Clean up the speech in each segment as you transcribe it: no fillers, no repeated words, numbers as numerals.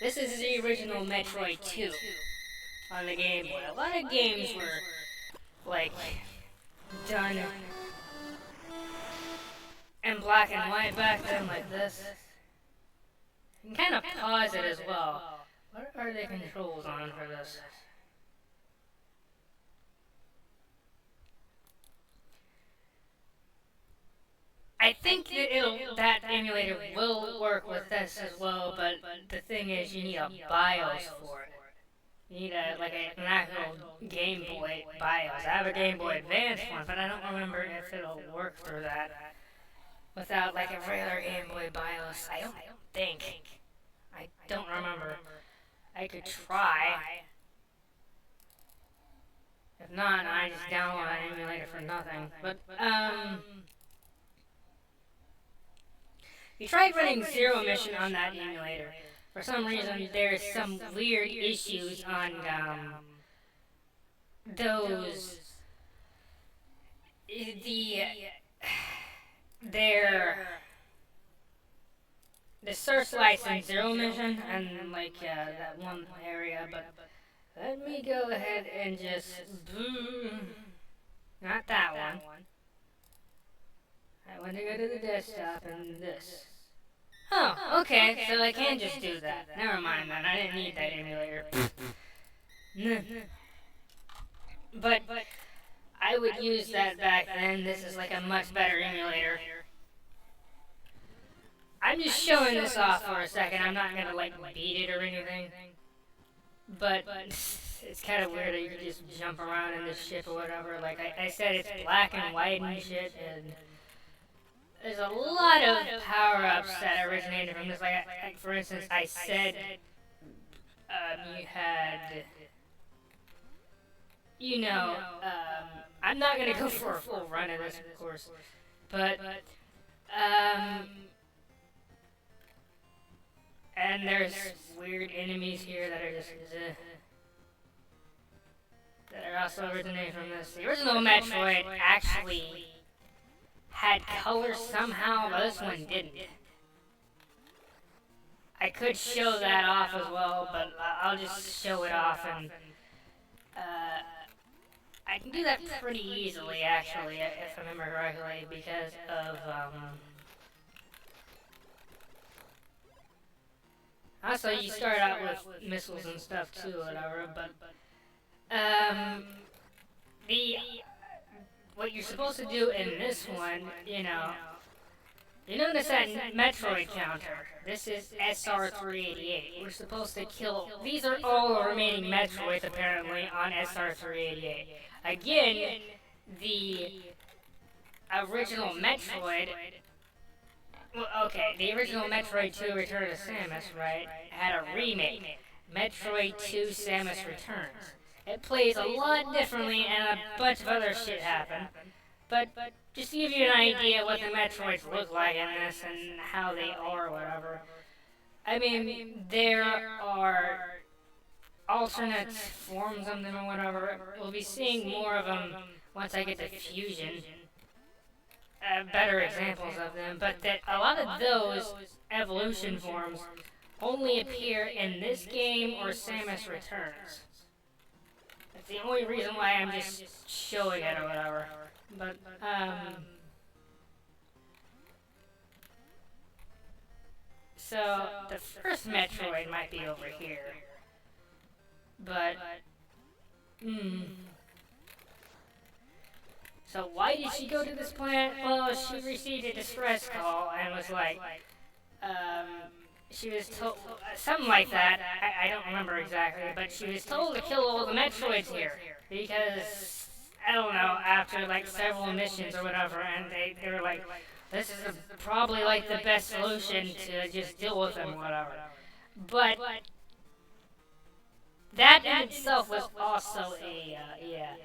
This is the original Metroid 2 on the Game Boy. A lot of games were, like, done in black and white back then like this. You can kind of pause it as well. What are the controls on for this? I think that emulator will work with this as well, but the thing is, you need a BIOS for it. You need an actual Game Boy BIOS. I have a Game Boy Advance one, but I don't remember if it'll work through that without like a regular Game Boy BIOS. I don't think. I don't remember. I could try. If not, I just download an emulator for nothing. But we tried running Zero Mission on that emulator. For some reason, there's some weird issues on those. The their the searchlights in Zero Mission and like that one area. But let me go ahead and just not that one. I want to go to the desktop and this. Oh, okay, so I can just do that. Never mind then, I didn't need that emulator. But I would use that back then. This is like a much better emulator. I'm just showing this off for a second. I'm not gonna like beat it or anything. But it's kind of weird that you can just jump around in this ship or whatever. Like I said, it's black and white and shit, and there's a lot of power-ups that originated from this. Like for instance, I said you had, I'm not gonna go for a full run of this, of course, but and there's weird enemies here that are just that are also originating from this. The original Metroid actually had color somehow, but this one didn't. I could show that off as well, but I'll just show it off, and I can do that pretty easily, actually, if I remember correctly, because of also you start out with missiles and stuff too, whatever. But the what you're supposed to do in this one, you notice that Metroid counter. This is SR388. We're supposed to kill. These are all the remaining Metroids apparently on SR388. Again, the original Metroid. Well, okay, the original Metroid 2 Return to Samus, right, had a remake, Metroid 2 Samus Returns. It plays a lot differently and a bunch of other shit happened. But just to give you an idea what the Metroids look like in this and how they are, whatever. I mean, there are alternate forms of them or whatever. We'll be seeing more of them once I get to Fusion. Better examples of them, but that a lot of those evolution forms only appear in this game or Samus Returns. That's the only reason why I'm just showing it or whatever. But, so, the first Metroid might be over here. But, so why did she go to this planet? Well, she received a distress call and was like, she was told, something like that, I don't remember exactly, but she was told to kill all the Metroids here, because, I don't know, after like several missions or whatever, and they were like, this is probably like the best solution to just deal with them or whatever. But, that in itself was also a, yeah.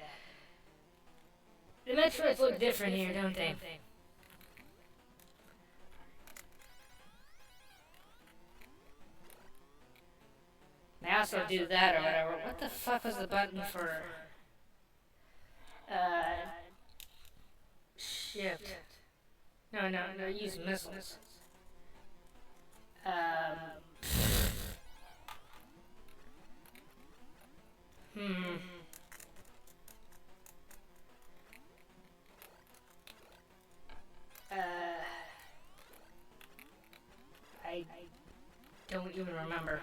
The Metroids look different here, don't they? They also do that or whatever. What the fuck was the button for? Shift. No, use missiles. even remember.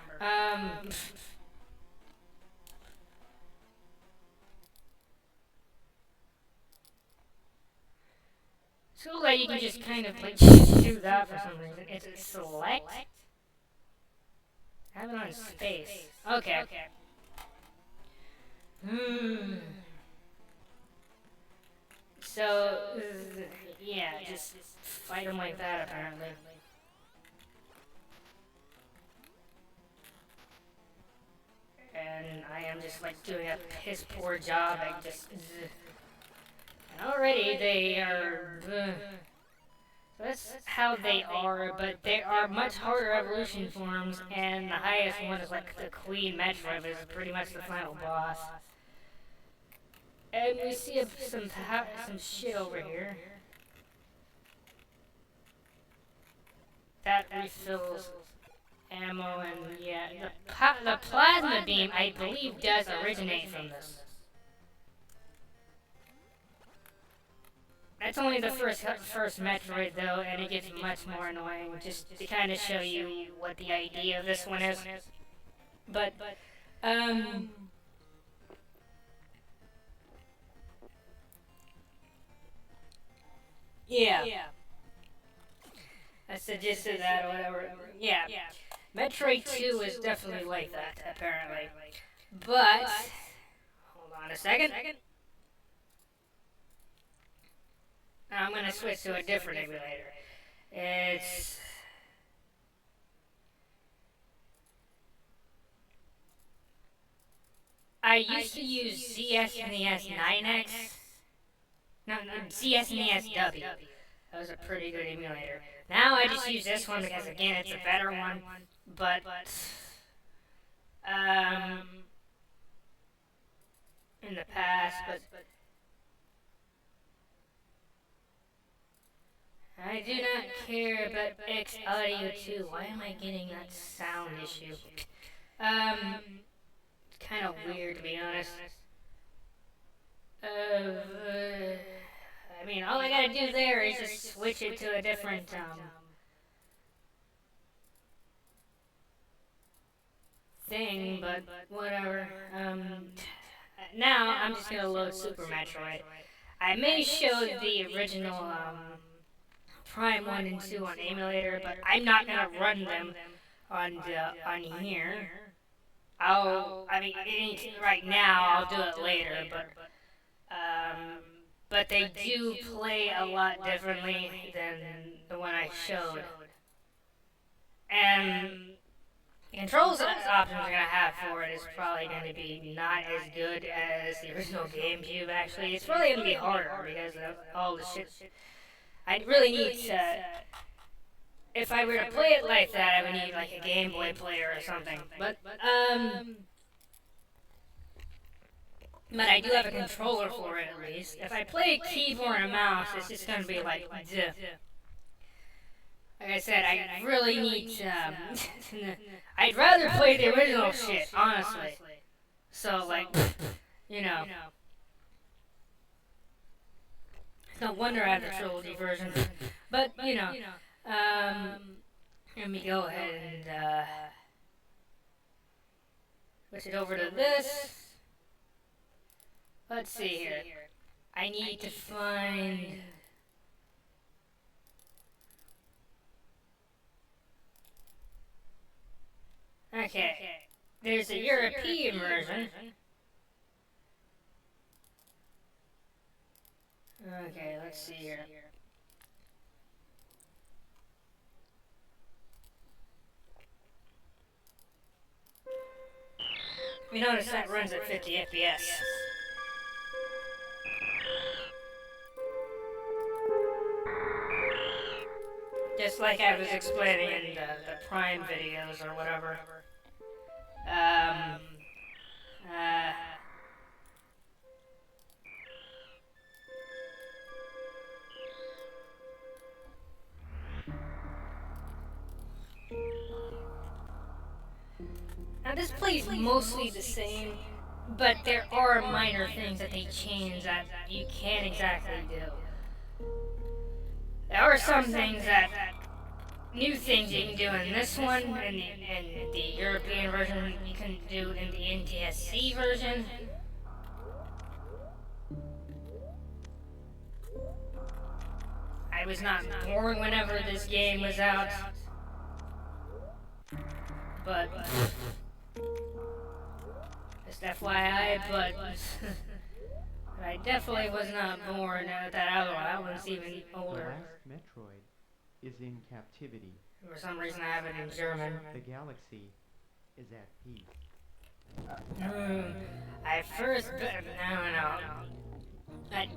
So like you can just kind of like do that for some reason. It's select. Have it on space. Okay. So yeah, just fight them like that apparently. And I am just like doing a piss poor job at just. And already they are. So that's how they are, but there are much harder evolution forms, and the highest one is like the Queen Metroid, is pretty much the final boss. And we see some shit over here. That refills ammo, and yeah, the plasma beam I believe does originate from this. That's only the first Metroid though, and it gets much more annoying just to kind of show you what the idea of this one is. But yeah. That's the gist of that or whatever. Yeah. Metroid 2 is definitely like that, apparently. But hold on a second. I'm gonna switch to a different emulator. It's I used to use ZSNES 9X. No, ZSNES-W. That was a pretty good emulator. Now I just use this one because again it's a better one. But in the past, but I do not care about X Audio 2. Why am I getting that sound issue? It's kind of weird to be honest. I mean, all I gotta do there is just switch it to a different, thing, but whatever. Now, I'm just gonna load Super Metroid. I may show the original, Prime 1 and 2 on emulator, but I'm not gonna run them on here. Right now, I'll do it later, but they do play a lot differently than the one I showed. And controls options I'm gonna have for it is probably gonna be not as good as the original GameCube. Actually, it's probably gonna be harder because of all the shit. I'd really need to. If I were to play it like that, I would need like a Game Boy player or something. But I do have a controller for it at least. If I play a keyboard and a mouse, it's just gonna be like duh. Like I said, I really need to. I'd rather play the original shit, honestly. So like, you know. No wonder I have the trilogy version. But you know, let me go ahead and switch it over to this. Let's see here. I need to find. Okay, there's a European version. Okay, let's see here. We notice that runs at 50 FPS. Just like I was explaining in the Prime videos or whatever. Now this plays mostly the same, but there are minor things that they change that you can't exactly do. There are some things that new things you can do in this one, and the European version you can do in the NTSC version. I was not born whenever this game was out, but just FYI, but I definitely was not born at that other one. That one's even older. The last metroid is in captivity. For some reason, I have it in German. The galaxy is at peace. I first, no, that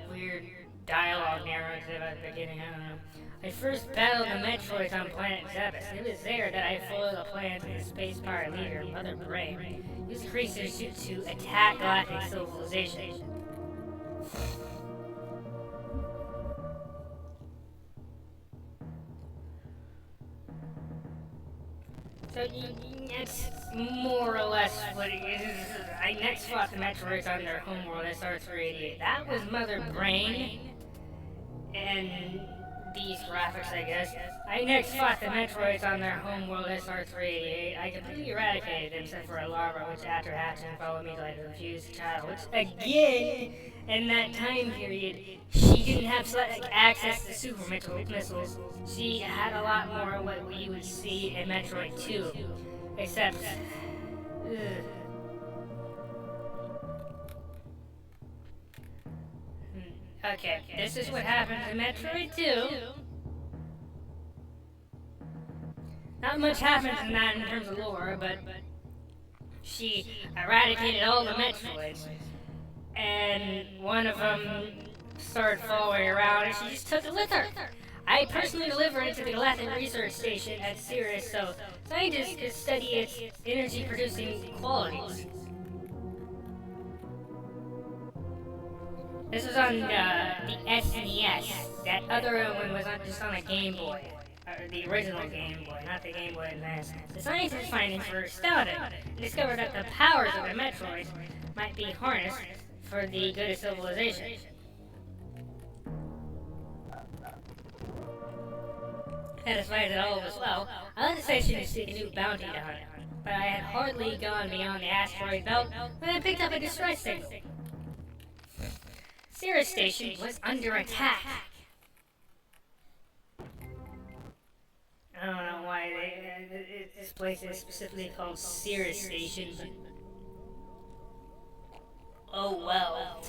weird dialogue narrative at the beginning. I don't know. I first battled the Metroids on planet Zebes. It was there that I foiled a plan to the space pirate leader, Mother Brain. Used creatures to attack galactic civilization. So it's more or less what it is. I next fought the Metroids on their homeworld SR388. That was Mother Brain and these graphics, I guess. I next fought the Metroids on their homeworld SR388. I completely eradicated them except for a larva, which after hatching followed me to like a fused child, which again, in that time period, she didn't have access to super missiles. She had a lot more of what you would see in Metroid 2, except... Okay, this is what happens in Metroid 2. Not much happens in that in terms of lore, but she eradicated all the Metroids, and one of them started following around, and she just took it with her. I personally delivered it to the Galactic Research Station at Sirius, so scientists could study its energy-producing qualities. This was on the SNES. That other one was just on a Game Boy. The original Game Boy, not the Game Boy Advance. The scientists' findings were astounding and discovered that the powers of the Metroids might be harnessed for the good of civilization. Satisfied that all was well, I left the station to seek a new bounty to hunt, but I had hardly gone beyond the asteroid belt when I picked up a distress signal. Sirius Station was under attack. I don't know why this place is specifically called Sirius Station, but oh well.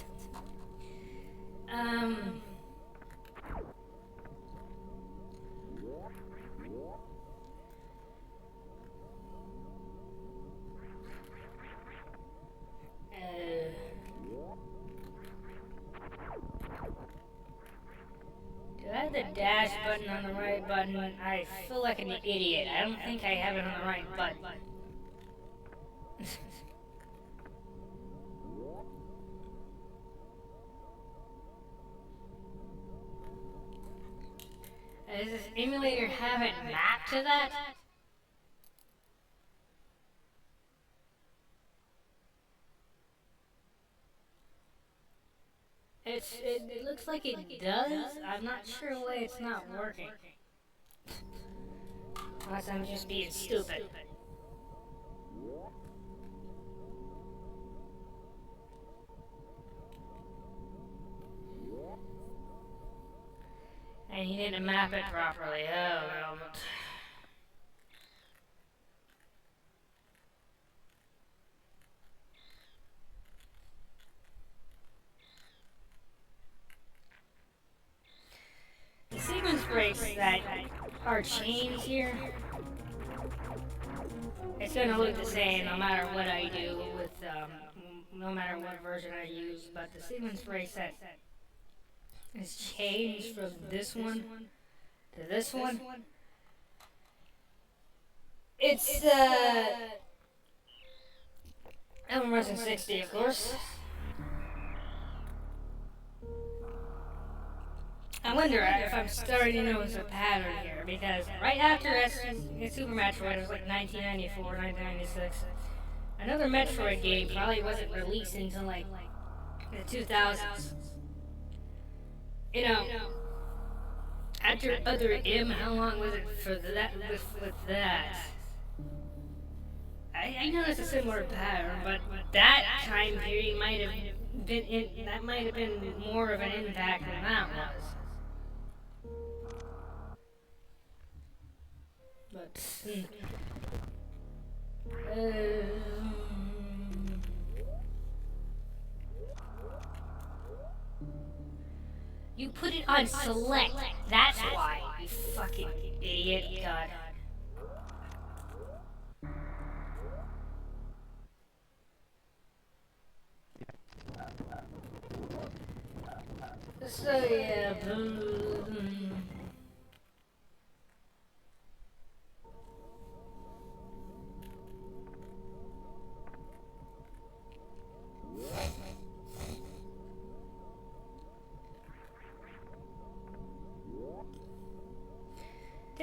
Do I have the dash button on the right button? I feel like an idiot. I don't think I have it on the right button. Does this emulator have it mapped to that? It looks like it does. I'm not sure why it's not working. Unless I'm just being stupid. And he didn't map it properly. Oh, well. The sequence breaks that are chains here, it's gonna look the same no matter what I do with, no matter what version I use, but the sequence breaks that is changed from this one to this one. It's, I'm Resin 60, of course. I wonder if I'm starting to notice a pattern here, because right after Super Metroid, it was like 1994, 1996, another Metroid game probably wasn't released until like the 2000s. You know, After Other M, how long was it for that with that? I noticed a similar pattern, but that time period might have that might have been more of an impact than that was. But um, you put it on select. That's why, you fucking idiot. God. So yeah,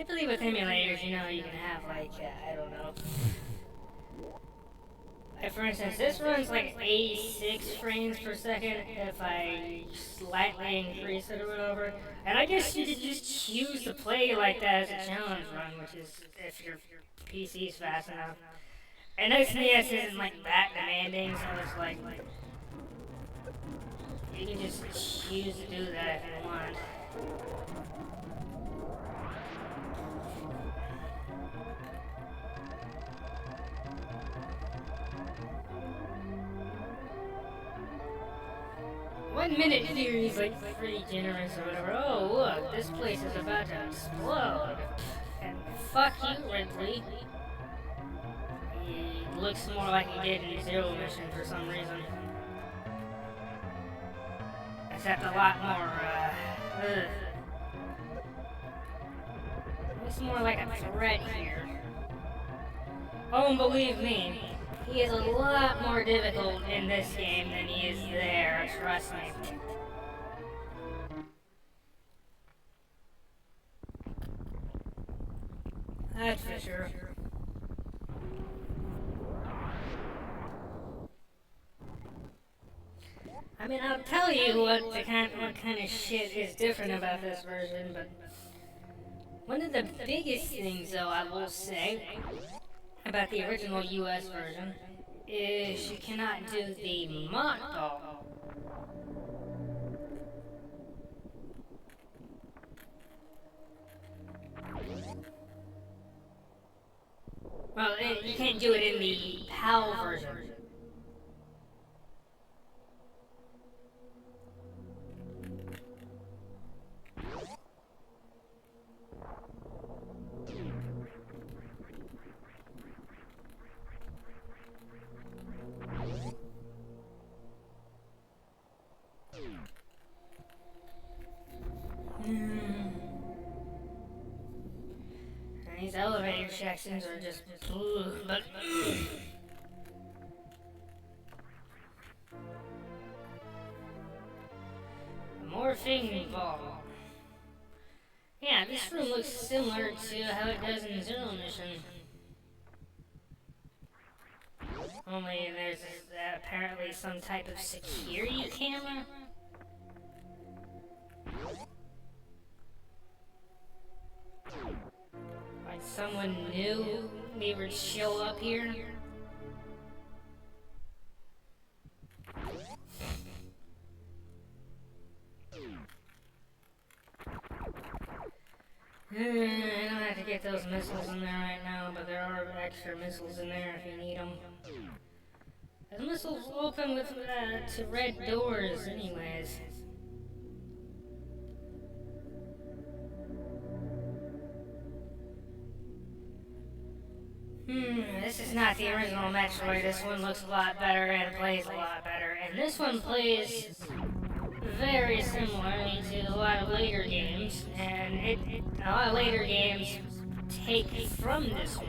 typically with emulators, you know, you can have like, I don't know. Like for instance, this runs like 86 frames per second if I slightly increase it or whatever. And I guess you could just choose to play like that as a challenge run, which is if your PC's fast enough. And SNES isn't like that demanding, so it's like you can just choose to do that if you want. One minute theory is like pretty generous or whatever. Oh look, this place is about to explode. And fuck you, Ridley. He looks more like he did in Zero Mission for some reason. Except a lot more, looks more like a threat here. Oh, and believe me, he is a lot more difficult in this game than he is there, trust me. That's for sure. I mean, I'll tell you what kind of shit is different about this version, but one of the biggest things, though, I will say about the original US version is you cannot do the mock ball. Well, you can't do it in the PAL version. And these elevator sections are just but morphing ball. Yeah, this room looks similar to how it does in Zero Mission. Only there's apparently some type of security camera. Like someone knew they would show up here. I don't have to get those missiles in there right now, but there are extra missiles in there if you need them. The missiles open with to red doors anyways. This is not the original Metroid. This one looks a lot better and plays a lot better. And this one plays very similarly to a lot of later games. And a lot of later games take from this one.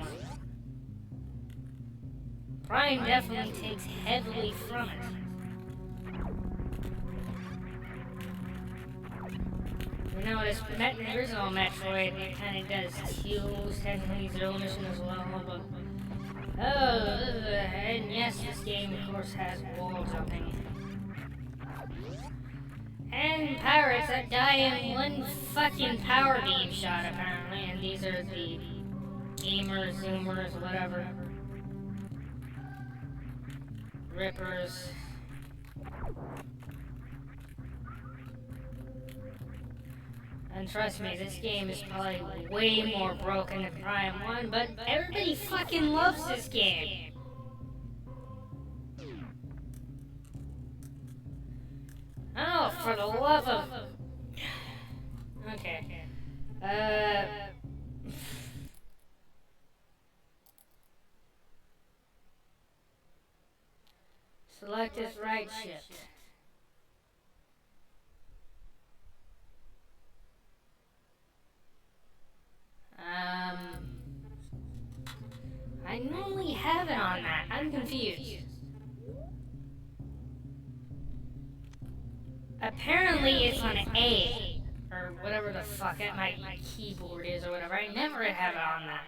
Prime definitely takes heavily from it. You know, this original Metroid, it kind of does use technically Zero Mission as well, but... Oh, and yes, this game, of course, has wall jumping. And and pirates that die in one fucking power beam shot, apparently. And these are the gamers, zoomers, whatever. Rippers. And trust me, this game is probably way more broken than Prime 1, but everybody fucking loves this game. Oh, for the love of... Okay. Select this right shift. I normally have it on that. I'm confused. Apparently it's on A. Or whatever the fuck my keyboard is or whatever. I never have it on that.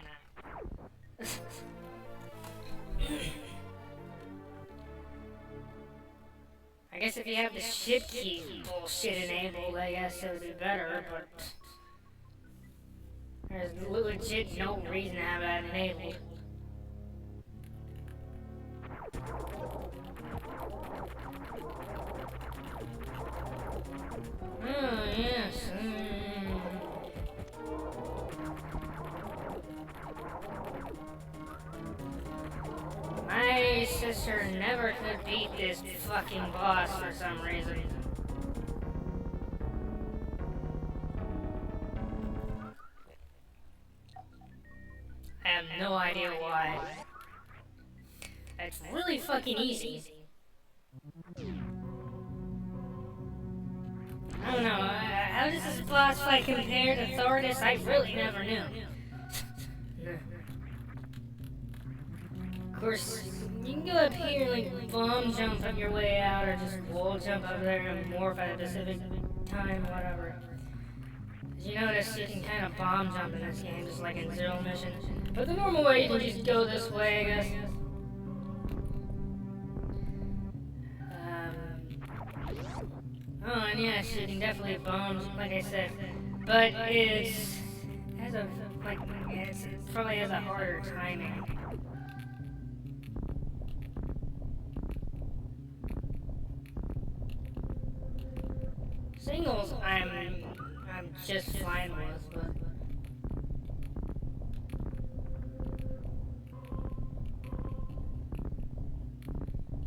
I guess if you have the shift key bullshit enabled, I guess it would be better, but... There's legit no reason to have that enabled. Oh, yes. My sister never could beat this fucking boss for some reason. I have no idea why. It's really fucking easy. I don't know, how does this boss fight compare to Thordis? I really never knew. Of course, you can go up here and like bomb jump on your way out, or just wall jump up there and morph at a specific time, whatever. As you notice, you can kind of bomb jump in this game, just like in Zero Mission. But the normal way, you can just go this way, I guess. Oh, and yes, you can definitely bomb, like I said. But it probably has a harder timing. Singles, I'm just fine with, but...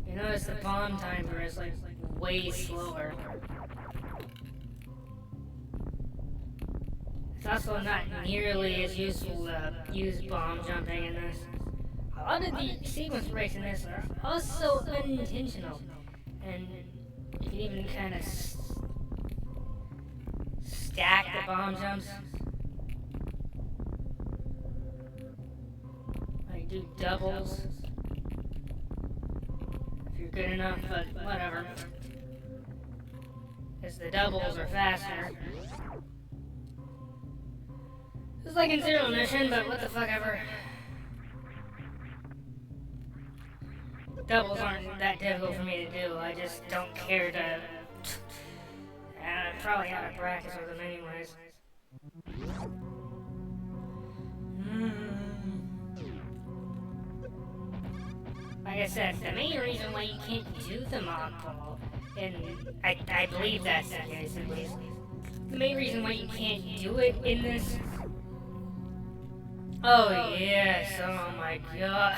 You notice the bomb timer is like way slower. It's also not nearly as useful to use bomb jumping in this. A lot of the sequence breaks in this are also unintentional, and you can even kind of stack the bomb jumps. Like do doubles. If you're good enough, but whatever. Because the doubles are faster. It's like in Zero Mission, but what the fuck ever. Doubles aren't that difficult for me to do. I just don't care to... probably out of practice with them anyways. Like I said, the main reason why you can't do the mob ball, and I believe that's the case at least. The main reason why you can't do it in this... Oh yes, oh my god.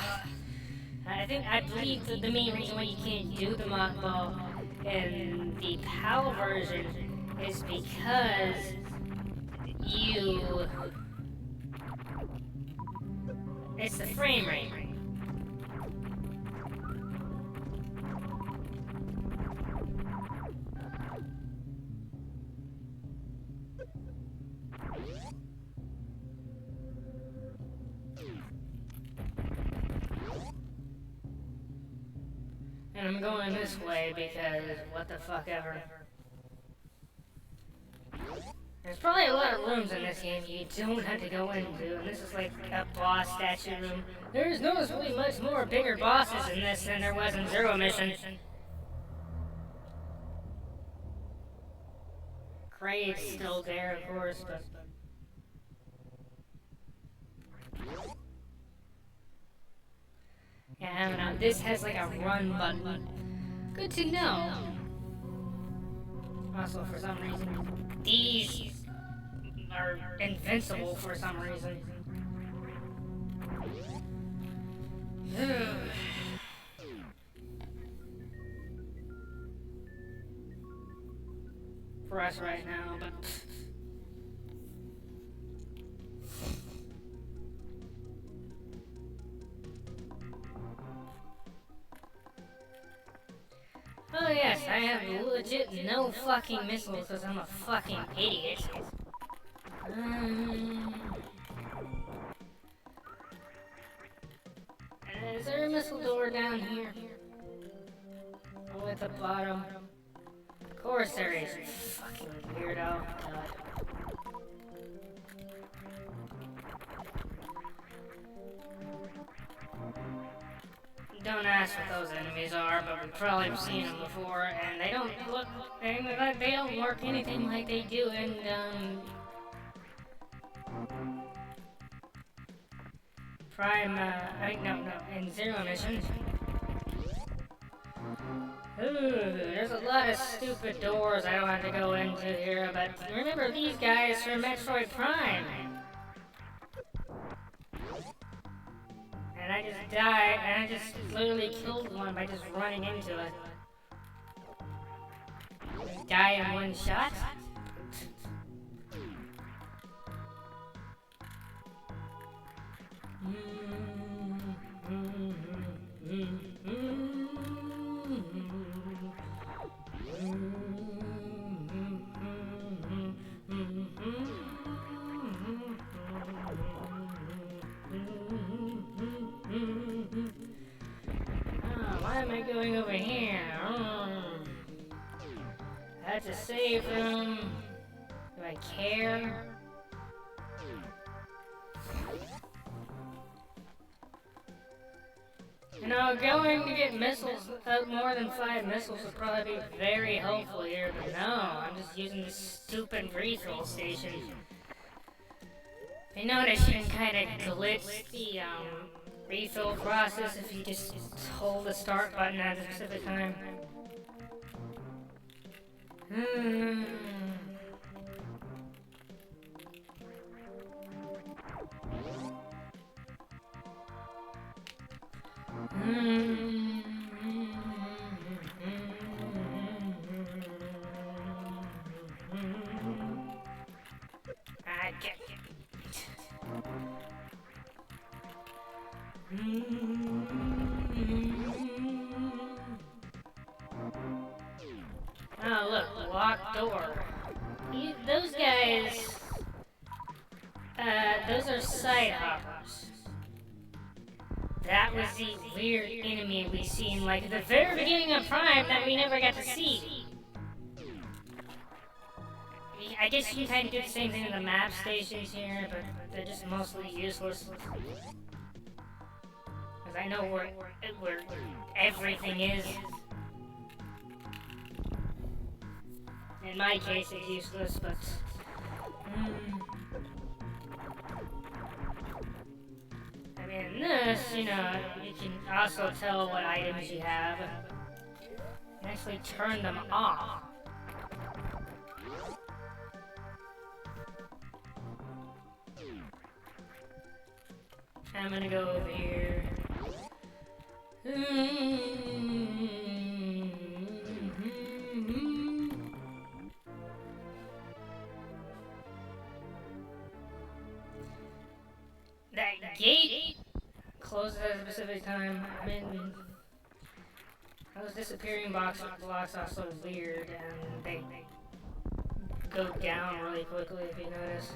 I believe that the main reason why you can't do the mock ball in the PAL version is because it's the frame rate. And I'm going this way because what the fuck ever. There's probably a lot of rooms in this game you don't have to go into, and this is like a boss statue room. There's noticeably much more bigger bosses in this than there was in Zero Mission. crate's still there, of course, but... Yeah, I don't know. This has like a run button. Good to know. Also, for some reason, these are invincible for some reason. For us right now, but... Oh yes, I have legit no fucking missiles because I'm a fucking idiot. Is there a missile door down here? Oh, at the bottom. Of course there is, you fucking weirdo. God. Don't ask what those enemies are, but we've probably seen them before, and they don't look, they don't work anything like they do in, no, in Zero Mission. Ooh, there's a lot of stupid doors I don't have to go into here, but remember these guys from Metroid Prime. And I just died, and I just literally killed one by just running into it. Die in one shot? Why am I going over here? That's a save room. Do I care? You know, going to get missiles, more than 5 missiles would probably be very helpful here, but no, I'm just using this stupid refill station. I noticed you can kind of glitch the, refill process if you just hold the start button at a specific time. I get it. Oh look, locked door. Those guys, those are side hoppers. That was the weird enemy we seen like at the very beginning of Prime that we never got to see. I guess you can kind of do the same thing in the map stations here, but they're just mostly useless. Because I know where everything is. In my case, it's useless, but... I mean, in this, you know, you can also tell what items you have. You can actually turn them off. I'm gonna go over here. That gate closes at a specific time. I mean, those disappearing blocks are so weird, and they go down really quickly if you notice.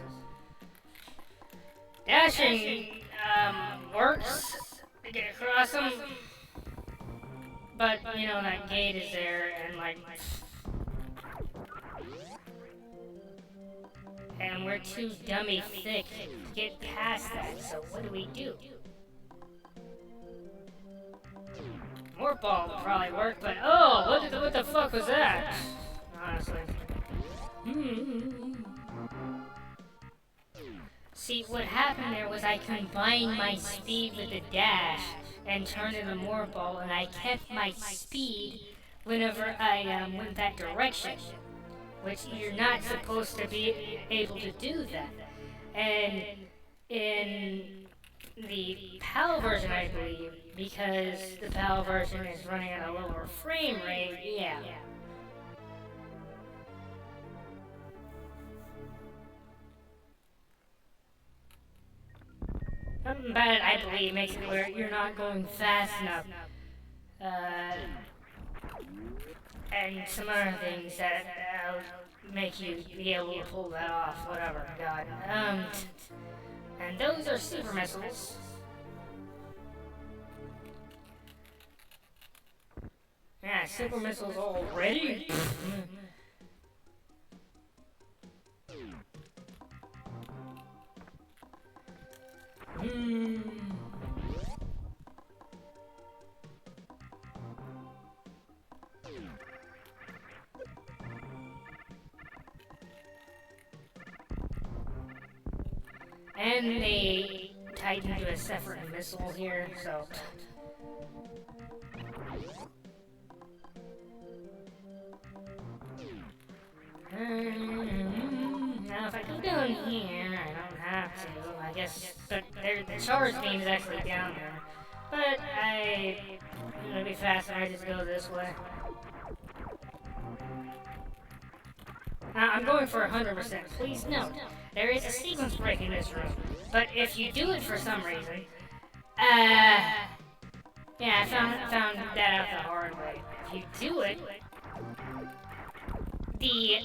Dashing works to get across them, but you know that gate is there, and like, and we're too dummy thick to get past that. So what do? More ball would probably work, but oh, what the fuck was that? Honestly, See, what happened there was I combined my speed with the dash and turned it a more ball, and I kept my speed whenever I went that direction, which you're not supposed to be able to do that. And in the PAL version, I believe, because the PAL version is running at a lower frame rate, yeah. Something about it, I believe, makes it where you're not going fast enough. And some other things that make you be able to pull that off, whatever, God. And those are super missiles. Yeah, super missiles already? And they tied into a separate missile here, so... Now if I go down here, I don't have to, I guess, but the charge beam is actually down there. But it'll be faster, I just go this way. Now I'm going for 100%, please note, there is a sequence break in this room, but if you do it for some reason, yeah, I found that out the hard way. If you do it, the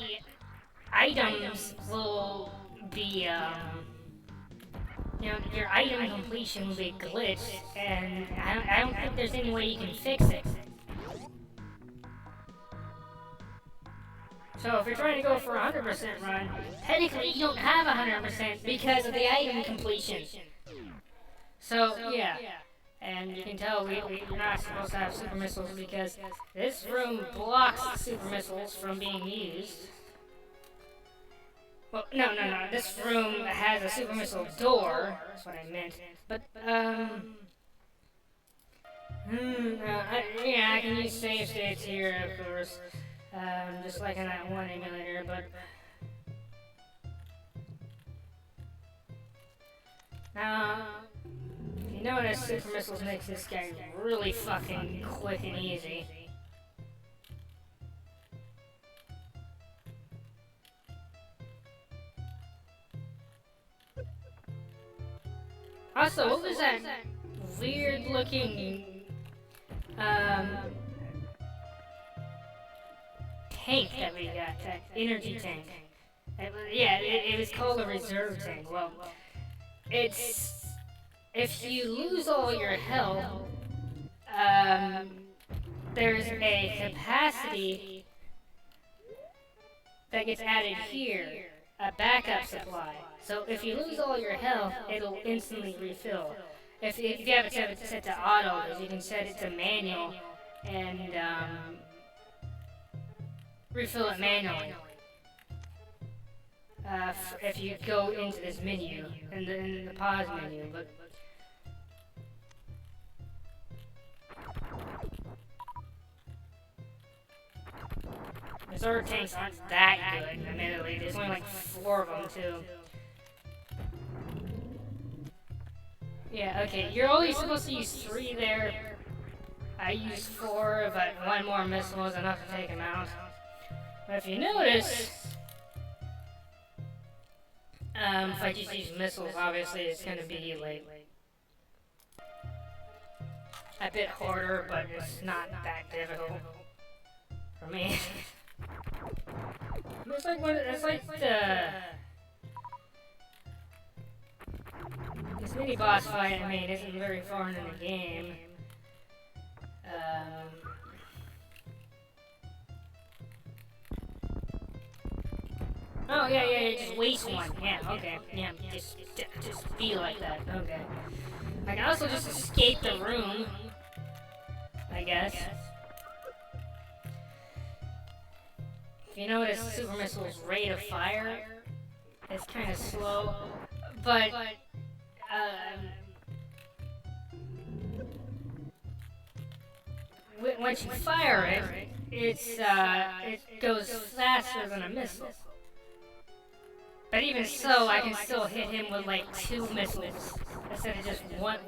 items will be, your item completion will be glitched, and I don't think there's any way you can fix it. So if you're trying to go for 100% run, technically you don't have 100% because of the item completion. So, yeah. And you can tell we're not supposed to have super missiles because this room blocks super missiles from being used. Well, no. This room has a super missile door. That's what I meant. But, yeah, I can use save states here, of course. Just like in that one emulator, but... Now, you notice super missiles makes this guy really fucking quick and easy. Also, what was that weird looking tank that we got? That energy tank. It was called a reserve tank. Well, it's if you lose all your health, there's a capacity that gets added here, a backup supply. So if you lose all your health, it'll instantly refill. If you have it set to auto, because you can set it to manual and refill it manually. If you go into this menu, in the pause menu, but reserve tanks aren't that good, admittedly. There's only like 4 of them, too. Yeah, okay, you're only supposed to use 3 there. I used 4, but 1 more missile was enough to take him out. But if you notice, if I just use missiles, obviously it's gonna be like a bit harder, but it's not that difficult for me. It's like this mini boss fight. I mean, isn't very far into the game. Oh yeah, just waste 1. Yeah, okay. Yeah, just be like that. Okay. I can also just escape the room, I guess. you notice, super missile's rate of fire is kind of slow, but once you fire it, it goes faster than a missile. But even so, I can still hit him with like 2 missiles instead of just one,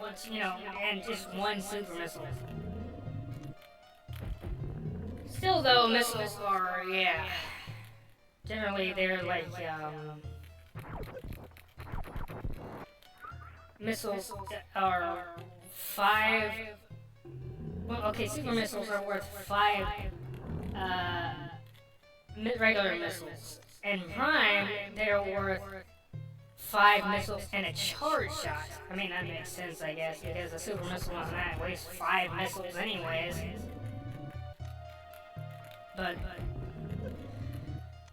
and just one super missile. Still though, missiles are, yeah. Generally they're like, missiles are 5, well, okay, super missiles are worth 5, regular missiles. And Prime, they're worth 5 missiles and a charge shot. I mean, that makes sense, I guess, because a super missile doesn't waste 5 missiles anyways. But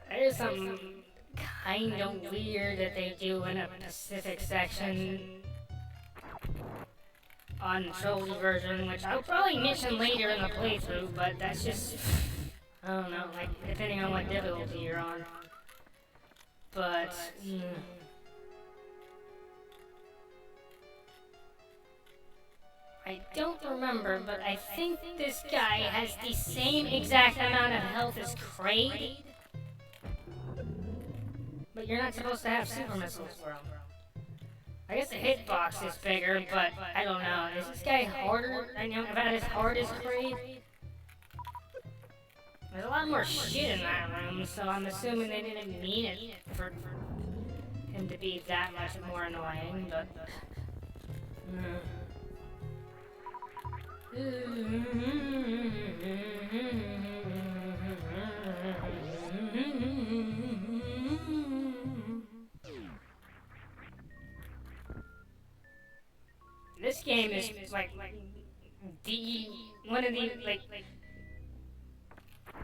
there's something kind of weird that they do in a Pacific section on the trilogy version, which I'll probably mention later in the playthrough, but that's just, I don't know, like, depending on what difficulty you're on. But, I don't remember, but I think this guy has the same exact amount of health as Kraid. But you're not supposed to have super missiles for him. I guess the hitbox is bigger, but I don't know. Is this guy harder? I know about as hard as Kraid? There's a lot more shit in that room, so I'm assuming they didn't mean it for him to be that much more annoying, but... This game is like one of the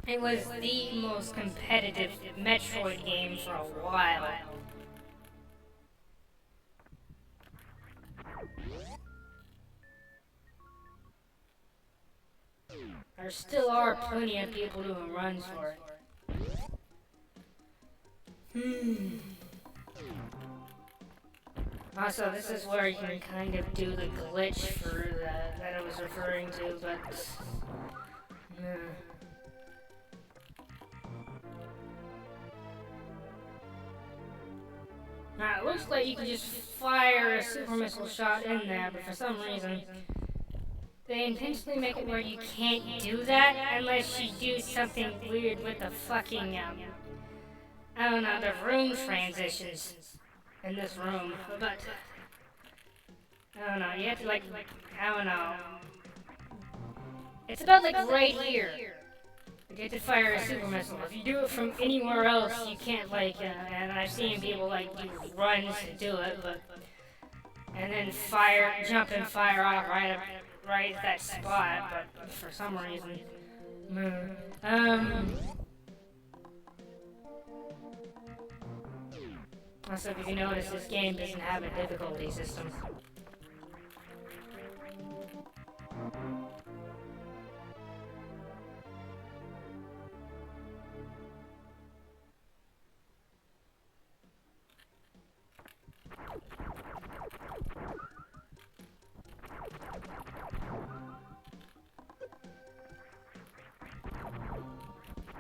it was the most competitive Metroid game for a while. There still are plenty of people doing runs for it. Also, this is where you can kind of do the glitch that I was referring to, but... Now, it looks like you can just fire a super missile shot in there, but for some reason... They intentionally make it where you can't do that unless you do something weird with the fucking, I don't know, the room transitions in this room, but, I don't know, you have to, like, I don't know, it's about, like, right here. You have to fire a super missile. If you do it from anywhere else, you can't, like, and I've seen people, like, do runs to do it, but, and then jump and fire off right at that spot, but for some reason, also, if you notice, this game doesn't have a difficulty system.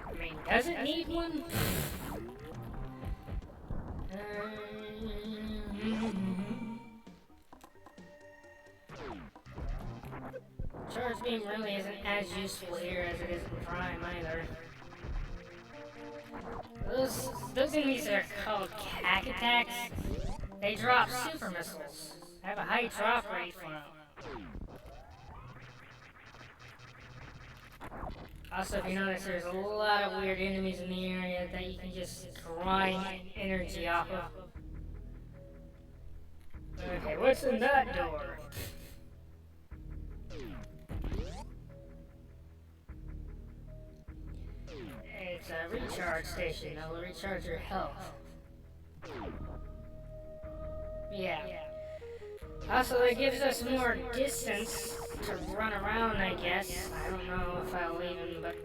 I mean, does it need one? Charge beam really isn't as useful here as it is in Prime either. Those enemies that are called cack attacks, they drop super missiles. I have a high drop rate for them. Also, if you notice, there's a lot of weird enemies in the area that you can just grind energy off of. Okay, what's in that door? It's a recharge station. It'll recharge your health. Yeah. Also, it gives us more distance to run around, I guess. I don't know if I'll even, but...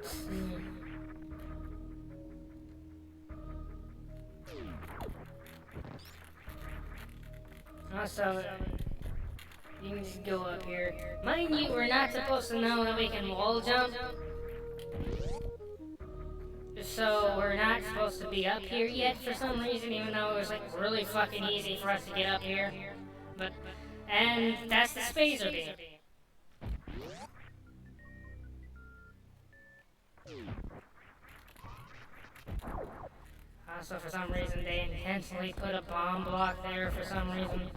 Also, you can just go up here. Mind you, we're not supposed to know that we can wall jump. So we're not supposed to be up here yet for some reason, even though it was like really fucking easy for us to get up here. But, and that's the spacer beam. Also, for some reason, they intentionally put a bomb block there for some reason.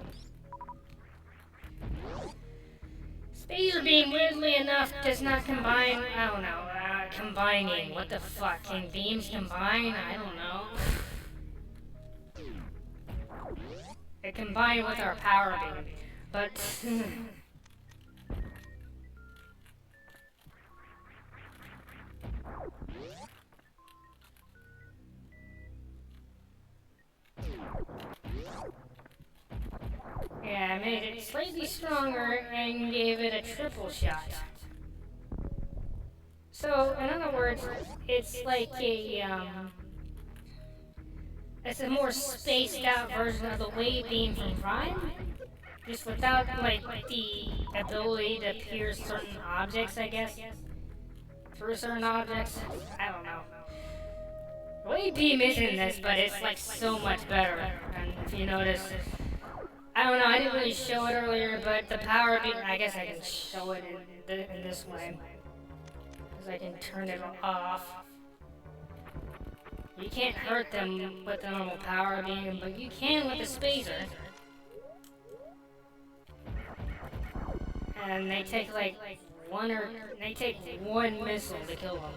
Spacer beam, weirdly enough, does not combine. I don't know. Combining. What the fuck? Can beams combine? I don't know. It combined with our power beam, but. Yeah, I made it slightly stronger and gave it a triple shot. So, in other words, it's like it's a more spaced out version of the wave beam from Prime, just without like the ability to pierce certain objects, I guess, through certain objects. I don't know. Wave beam is in this, but it's like so much better. And if you notice, I don't know, I didn't really show it earlier, but the power beam, I guess I can show it in this way. Because I can turn it off. You can't hurt them with the normal power beam, but you can with the spacer. And they take like they take one missile to kill them.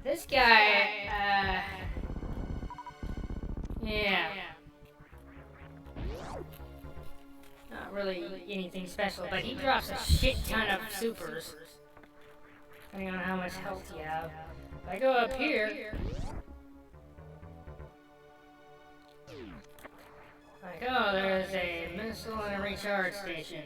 This guy, yeah. Not really anything special, but he drops a shit ton of supers. Depending on how much health you have. If I go up here, like, oh, there's a missile and a recharge station.